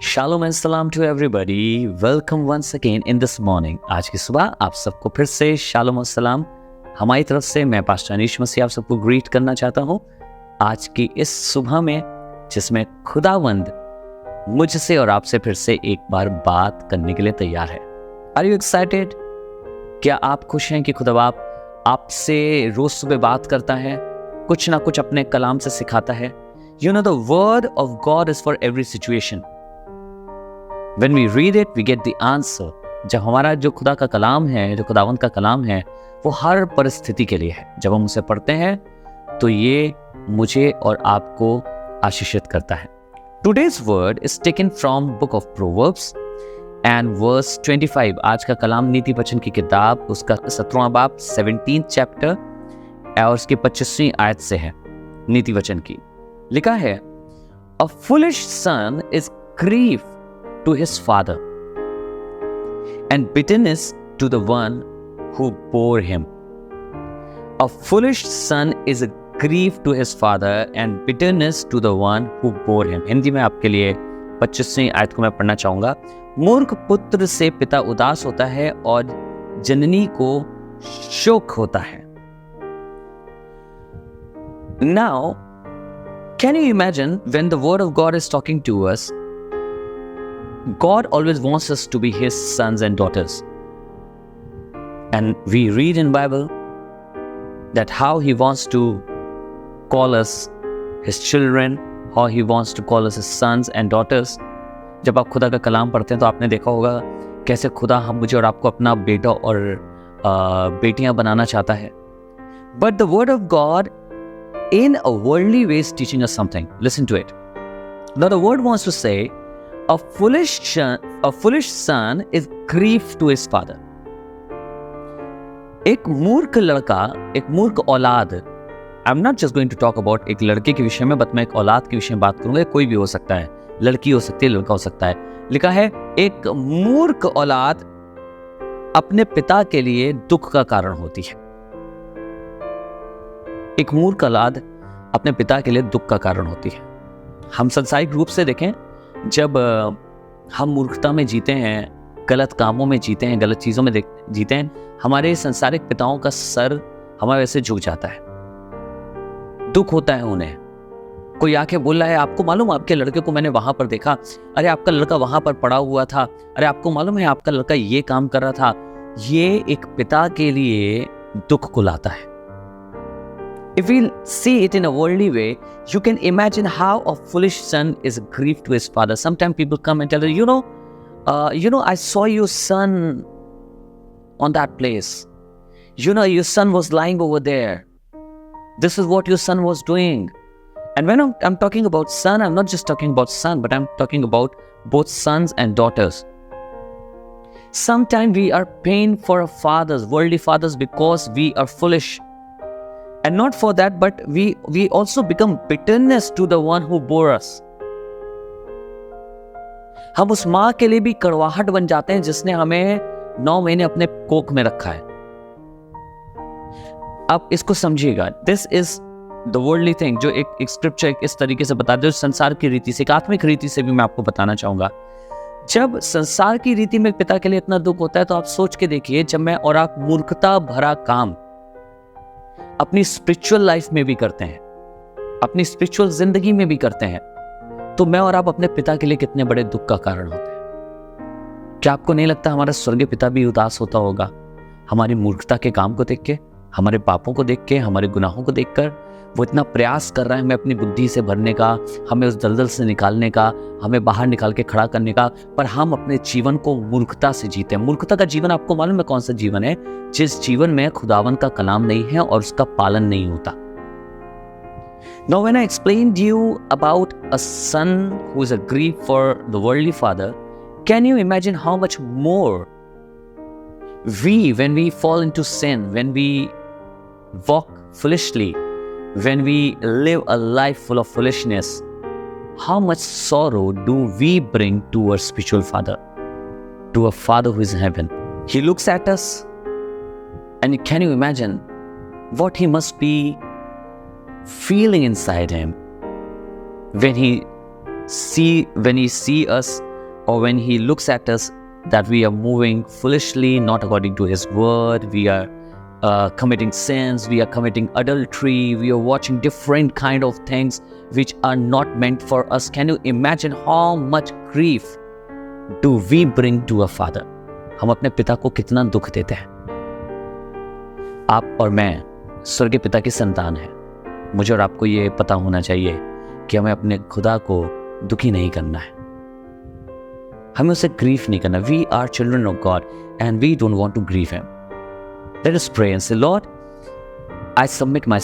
Shalom and सलाम to everybody. Welcome once again in this morning. आज की सुबह आप सबको फिर से शालोम और सलाम हमारी तरफ से। मैं पास्टर अनीश मसीह आप सबको ग्रीट करना चाहता हूँ आज की इस सुबह में, जिसमें खुदावंद मुझसे और आपसे फिर से एक बार बात करने के लिए तैयार है। Are you excited? क्या आप खुश हैं कि खुदा आपसे रोज सुबह बात करता है, कुछ ना कुछ अपने कलाम से सिखाता है? You know, the word of God is for every situation. When we read it, we get the answer. जब हमारा जो खुदा का कलाम है, जो खुदावंत का कलाम है, वो हर परिस्थिति के लिए है। जब हम उसे पढ़ते हैं तो ये मुझे और आपको आशीषित करता है। Today's word is taken from book of Proverbs and verse 25. आज का कलाम नीति वचन की किताब उसका 17वां बाब 17th चैप्टर और उसकी 25वीं आयत से है। नीति वचन की लिखा है, A foolish son is grief to his father and bitterness to the one who bore him. A foolish son is a grief to his father and bitterness to the one who bore him. Hindi में आपके लिए 25वीं आयत को मैं पढ़ना चाहूंगा। मूर्ख पुत्र से पिता उदास होता है और जननी को शोक होता है। Now, can you imagine when the word of God is talking to us? God always wants us to be his sons and daughters. And we read in Bible that how he wants to call us his children, how he wants to call us his sons and daughters. जब आप खुदा का कलाम पढ़ते हैं तो आपने देखा होगा कैसे खुदा हम मुझे और आपको अपना बेटा और बेटियां बनाना चाहता है। But the word of God in a worldly way is teaching us something. Listen to it. Now the word wants to say, a foolish son is grief to his father. एक मूर्ख लड़का, एक मूर्ख औलाद, I'm not just going to talk about एक लड़के के विषय में, बट मैं एक औलाद के विषय में बात करूंगा। कोई भी हो सकता है, लड़की हो सकती है, लड़का हो सकता है। लिखा है, एक मूर्ख औलाद अपने पिता के लिए दुख का कारण होती है। एक मूर्ख औलाद अपने पिता के लिए दुख का कारण होती है। हम सांसारिक रूप से देखें, जब हम मूर्खता में जीते हैं, गलत कामों में जीते हैं, गलत चीज़ों में जीते हैं, हमारे सांसारिक पिताओं का सर हमारे वैसे झुक जाता है। दुख होता है उन्हें। कोई आके बोल रहा है, आपको मालूम आपके लड़के को मैंने वहां पर देखा, अरे आपका लड़का वहां पर पड़ा हुआ था, अरे आपको मालूम है आपका लड़का ये काम कर रहा था। ये एक पिता के लिए दुख को लाता है। If we see it in a worldly way, you can imagine how a foolish son is a grief to his father. Sometimes people come and tell you, I saw your son on that place. Your son was lying over there. This is what your son was doing. And when I'm talking about son, I'm not just talking about son, but I'm talking about both sons and daughters. Sometimes we are paying for our fathers, worldly fathers, because we are foolish. And not for that, but we also become bitterness to the one who bore us. हम उस माँ के लिए भी कड़वाहट बन जाते हैं जिसने हमें 9 महीने अपने कोख में रखा है। अब इसको समझिएगा, this is the worldly thing, जो एक स्क्रिप्चर इस तरीके से बता दे, संसार की रीति से, एक आत्मिक रीति से भी मैं आपको बताना चाहूंगा। जब संसार की रीति में पिता के लिए इतना दुख होता है, तो आप सोच के देखिए, जब मैं और आप मूर्खता भरा काम अपनी स्पिरिचुअल लाइफ में भी करते हैं, अपनी स्पिरिचुअल जिंदगी में भी करते हैं, तो मैं और आप अपने पिता के लिए कितने बड़े दुख का कारण होते हैं। क्या आपको नहीं लगता हमारा स्वर्गीय पिता भी उदास होता होगा हमारी मूर्खता के काम को देख के, हमारे पापों को देख के, हमारे गुनाहों को देखकर? वो इतना प्रयास कर रहा है हमें अपनी बुद्धि से भरने का, हमें उस दलदल से निकालने का, हमें बाहर निकाल के खड़ा करने का, पर हम अपने जीवन को मूर्खता से जीते हैं। मूर्खता का जीवन आपको मालूम है कौन सा जीवन है? जिस जीवन में खुदावन का कलाम नहीं है और उसका पालन नहीं होता। Now when I explained you about a son who is a grief for the worldly father, can you imagine how much more when we fall into sin, when we walk foolishly, when we live a life full of foolishness, how much sorrow do we bring to our spiritual father, to a father who is in heaven? He looks at us, and can you imagine what he must be feeling inside him when he see us or when He looks at us that we are moving foolishly, not according to His word, we are committing sins, we are committing adultery, we are watching different kind of things which are not meant for us. Can you imagine how much grief do we bring to a father? हम अपने पिता को कितना दुख देते हैं। आप और मैं स्वर्गीय पिता की संतान है। मुझे और आपको ये पता होना चाहिए कि हमें अपने खुदा को दुखी नहीं करना है, हमें उसे ग्रीफ नहीं करना। We are children of God and we don't want to grieve him. Let us pray and say Lord, I submit my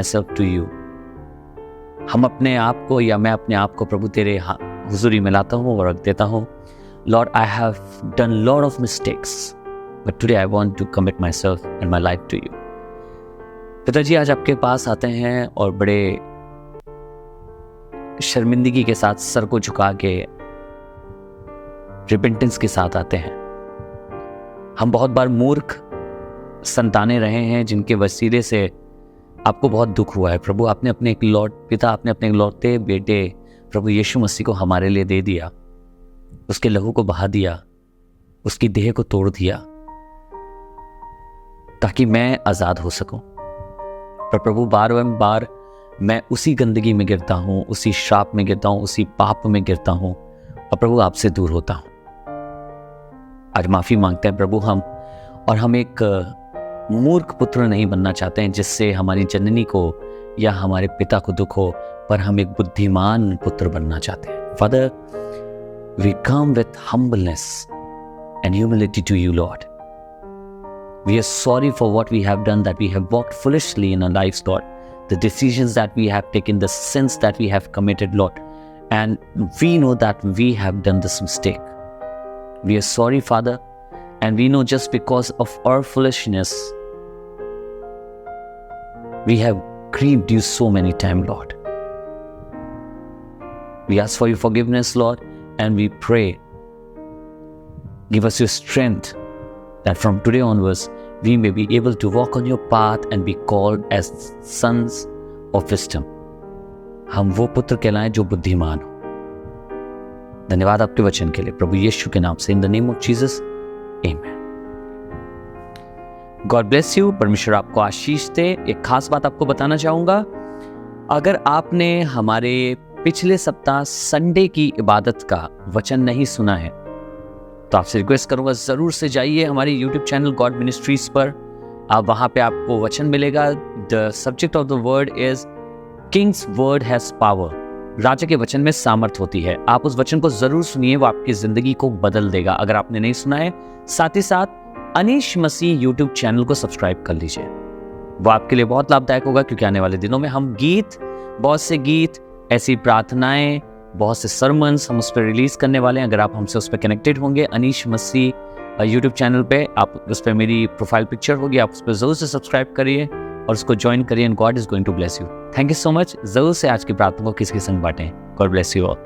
self to you. हम अपने आप को या मैं अपने आप को प्रभु तेरे हुजूरी में लाता हूँ और रख देता हूँ। Lord, I have done lot of mistakes, but today I want to commit my self and my life to you. पिताजी, आज आपके पास आते हैं और बड़े शर्मिंदगी के साथ सर को झुका के रिपेंटेंस के साथ आते हैं। हम बहुत बार मूर्ख संतानें रहे हैं जिनके वसीले से आपको बहुत दुख हुआ है। प्रभु, आपने अपने इकलौते बेटे प्रभु यीशु मसीह को हमारे लिए दे दिया, उसके लहू को बहा दिया, उसकी देह को तोड़ दिया ताकि मैं आजाद हो सकूं। पर प्रभु, बार मैं उसी गंदगी में गिरता हूं, उसी श्राप में गिरता हूं, उसी पाप में गिरता हूं और प्रभु आपसे दूर होता हूं। आज माफी मांगते हैं प्रभु हम एक मूर्ख पुत्र नहीं बनना चाहते हैं जिससे हमारी जननी को या हमारे पिता को दुख हो, पर हम एक बुद्धिमान पुत्र बनना चाहते हैं। Father, we come with humbleness and humility to you lord. We are sorry for what we have done, that we have walked foolishly in our lives, Lord. The decisions that we have taken, the sins that we have committed, Lord. And we know that we have done this mistake. We are sorry, Father. And we know just because of our foolishness, we have grieved you so many times, Lord. We ask for your forgiveness, Lord, and we pray. Give us your strength, that from today onwards we may be able to walk on your path and be called as sons of wisdom. हम वो पुत्र कहलाएं जो बुद्धिमान हो। धन्यवाद आपके वचन के लिए प्रभु यीशु के नाम से, in the name of Jesus, amen. God bless you. परमेश्वर आपको आशीष दे। एक खास बात आपको बताना चाहूंगा, अगर आपने हमारे पिछले सप्ताह संडे की इबादत का वचन नहीं सुना है तो आपसे रिक्वेस्ट करूंगा, जरूर से जाइए हमारी YouTube चैनल गॉड मिनिस्ट्रीज पर। आप वहां पे आपको वचन मिलेगा। The subject of the word is king's word has power. राजा के वचन में सामर्थ होती है। आप उस वचन को जरूर सुनिए, वो आपकी जिंदगी को बदल देगा अगर आपने नहीं सुना है। साथ ही साथ अनीश मसीह YouTube चैनल को सब्सक्राइब कर लीजिए, वो आपके लिए बहुत लाभदायक होगा, क्योंकि आने वाले दिनों में हम बहुत से गीत, ऐसी प्रार्थनाएं, बहुत से सरमन्स हम उस पर रिलीज करने वाले हैं। अगर आप हमसे उस पर कनेक्टेड होंगे, अनीश मसीह यूट्यूब चैनल पे, आप उस पर मेरी प्रोफाइल पिक्चर होगी, आप उस पर जरूर से सब्सक्राइब करिए और उसको ज्वाइन करिए। And God is going to bless you. Thank you so much. जरूर से आज की प्रार्थना को किसी के संग बांटें। God bless you all.